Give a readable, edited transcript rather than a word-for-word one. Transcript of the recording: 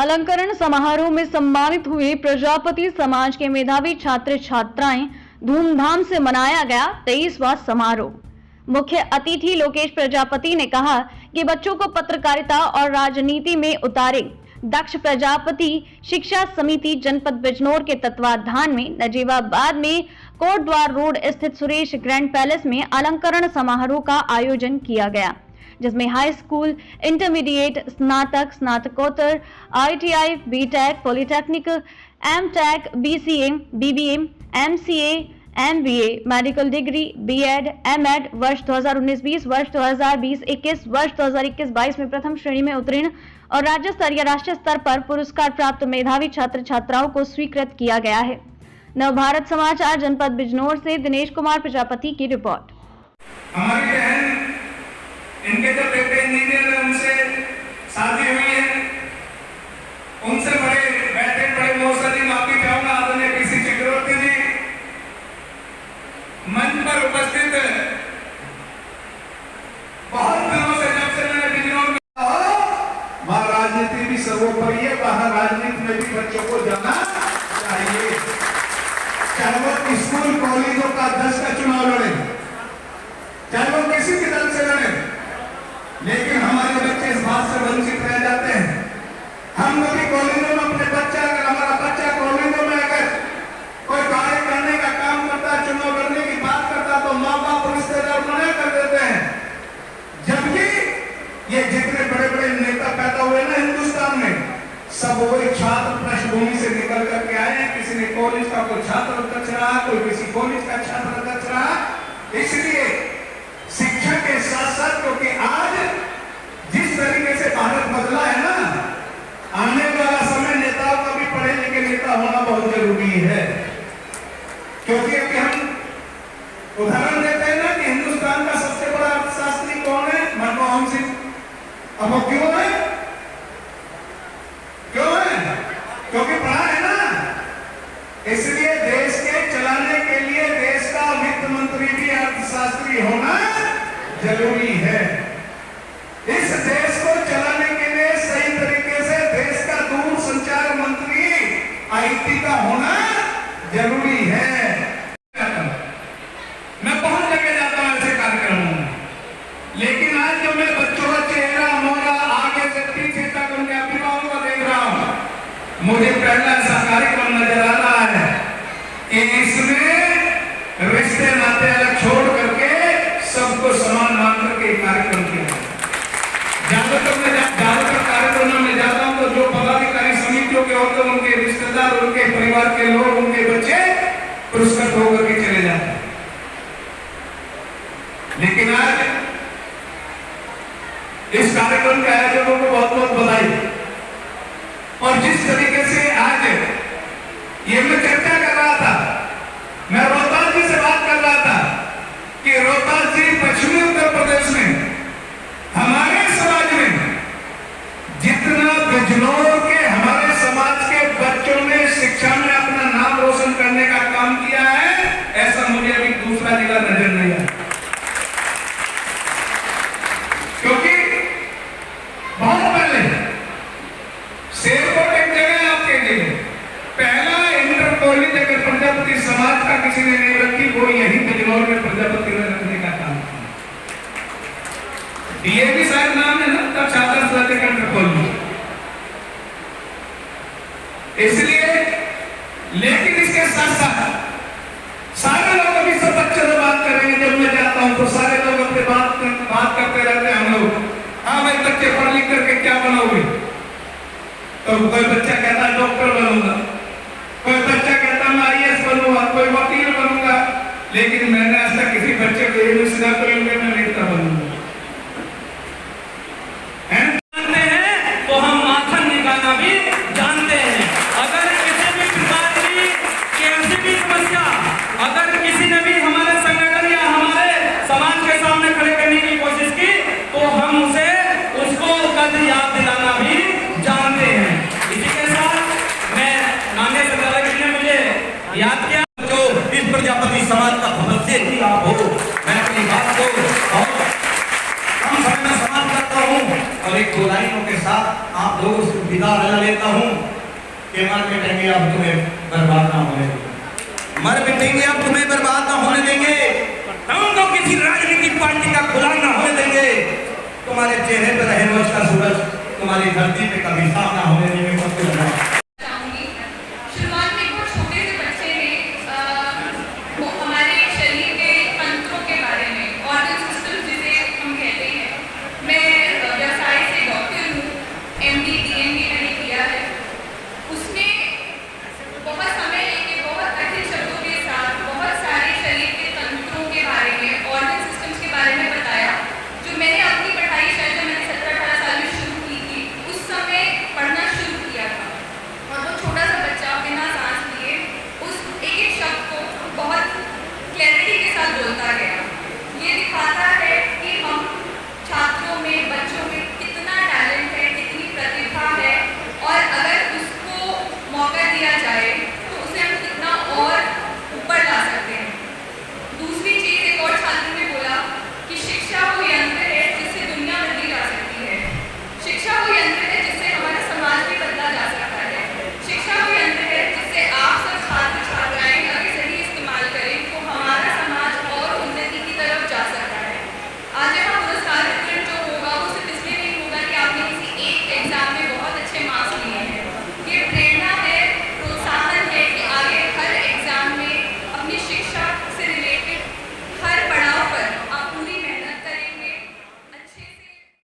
अलंकरण समारोह में सम्मानित हुए प्रजापति समाज के मेधावी छात्र छात्राएं। धूमधाम से मनाया गया 23वां समारोह। मुख्य अतिथि लोकेश प्रजापति ने कहा कि बच्चों को पत्रकारिता और राजनीति में उतारे। दक्ष प्रजापति शिक्षा समिति जनपद बिजनौर के तत्वाधान में नजीबाबाद में कोटद्वार रोड स्थित सुरेश ग्रैंड पैलेस में अलंकरण समारोह का आयोजन किया गया, जिसमें हाई स्कूल, इंटरमीडिएट, स्नातक, स्नातकोत्तर, ITI, BTech, polytechnic, MTech, BCA, BBA, MCA, MBA, medical degree, BEd, MEd वर्ष 2019-20, वर्ष 2020-21, वर्ष 2021-22 में प्रथम श्रेणी में उत्तीर्ण और राज्य स्तर या राष्ट्रीय स्तर पर पुरस्कार प्राप्त मेधावी छात्र छात्राओं को स्वीकृत किया गया है। नवभारत समाचार जनपद बिजनौर से दिनेश कुमार प्रजापति की रिपोर्ट। हमारी बहन, इनके जो बेटे इंजीनियर है, उनसे शादी हुई है। उनसे बड़े बैठे बड़े बहुत सारी माफी चाहूंगा आदरणीय पीसी चक्रवर्ती जी, मंच पर उपस्थित बहुत दिनों से जब से मैंने बिजनौर में वहां राजनीति भी सर्वोपरि है, वहां राजनीति में भी बच्चों को जाना चाहिए। चाहे वो स्कूल कॉलेजों का 10 का चुनाव लड़े, चाहे वो किसी भी दल से लड़े, लेकिन हमारे बच्चे इस बात से वंचित रह जाते हैं। हम कभी कॉलेजों में अपने बच्चा, अगर हमारा बच्चा कॉलेजों में अगर कोई कार्य करने का काम करता, चुनाव लड़ने की बात करता, तो माँ बाप रिश्तेदार मना कर देते हैं। जबकि ये जितने बड़े बड़े नेता पैदा हुए ना हिंदुस्तान में, सब वही छात्र पृष्ठभूमि से निकल करके आए हैं। किसी ने कॉलेज का कोई छात्र अध्यक्ष रहा, कोई किसी कॉलेज का छात्र अध्यक्ष रहा। इसलिए शिक्षा के साथ साथ, क्योंकि आज जिस तरीके से भारत बदला है ना, आने वाला समय नेताओं का भी पढ़े लिखे नेता होना बहुत जरूरी है। क्योंकि अभी हम उदाहरण देते हैं ना कि हिंदुस्तान का सबसे बड़ा अर्थशास्त्री कौन है? मनमोहन सिंह। अब वो क्यों है? क्यों है? क्योंकि पढ़ा है ना। इसलिए देश के चलाने के लिए देश का वित्त मंत्री भी अर्थशास्त्री होना जरूरी है। इस देश को चलाने के लिए सही तरीके से देश का दूरसंचार मंत्री IT का होना जरूरी है। मैं बहुत जगह जाता हूं ऐसे कार्यक्रमों में, लेकिन आज जो मैं बच्चों का चेहरा मोरा आगे से पीछे तक उनके अभिभावकों को देख रहा हूं, मुझे पहला ऐसा कार्यक्रम नजर आ रहा है कि इसमें रिश्ते नाते अलग छोड़ करके सबको समान मान करके कार्यक्रम किया। ज्यादातर कार्यक्रमों में जाता हूं तो जो पदाधिकारी समितियों के होते हैं, उनके रिश्तेदार, उनके परिवार के लोग, उनके बच्चे पुरस्कृत होकर के चले जाते हैं। लेकिन आज इस कार्यक्रम के आयोजकों को बहुत बहुत बधाई। और जिस तरीके से आज ये मैं चर्चा कर रहा था, मैं रोहतास जी से बात कर रहा था कि रोहतास जी पश्चिमी उत्तर प्रदेश में हमारे समाज में जितना बिजनौर के हमारे समाज के बच्चों ने शिक्षा में अपना नाम रोशन करने का काम किया है, ऐसा मुझे अभी दूसरा जिला नजर नहीं आया। क्योंकि बहुत पहले शेरकोट एक जगह आपके लिए पहला इंटर कॉलेज अगर प्रजापति समाज का किसी ने नहीं रखी, वो यही बिजनौर में प्रजापति में रखने का काम किया। DAV शायद नाम है ना, तब छात्र इंटर कॉलेज। इसलिए लेकिन इसके साथ साथ सारे लोग अभी सब बच्चों से बात करेंगे। जब मैं जाता हूं तो सारे लोग अपने बात करते रहते हैं। हम लोग, हाँ भाई बच्चे पढ़ लिख करके क्या बनोगे? तो कोई बच्चा कहता है डॉक्टर बनूंगा, कोई बच्चा कहता मैं IAS बनूंगा, कोई वकील बनूंगा। लेकिन मैंने आज तक किसी बच्चे को ये नहीं सुना कोई मैं नेता बनूंगा। तो हम माखन निकालना भी जानते हैं। अगर किसी भी प्रकार की कैसी भी समस्या अगर किसी ने भी हमारे संगठन या हमारे समाज के सामने खड़े करने की कोशिश की, तो हम उसको कद याद दिलाना भी जानते हैं। इसी के साथ मैं माननीय संचालक जी ने मुझे याद किया, जो इस प्रजापति समाज का भविष्य ही आप हो। मैं अपनी बात को साथ आप लोगों से विदा लेता हूँ कि मर मिटेंगे अब तुम्हें बर्बाद ना होने देंगे, मर मिटेंगे अब तुम्हें बर्बाद ना होने देंगे, हम तो किसी राजनीतिक पार्टी का गुलाम ना होने देंगे। तुम्हारे चेहरे पर रहे रोज का सूरज तुम्हारी धरती पे कभी साफ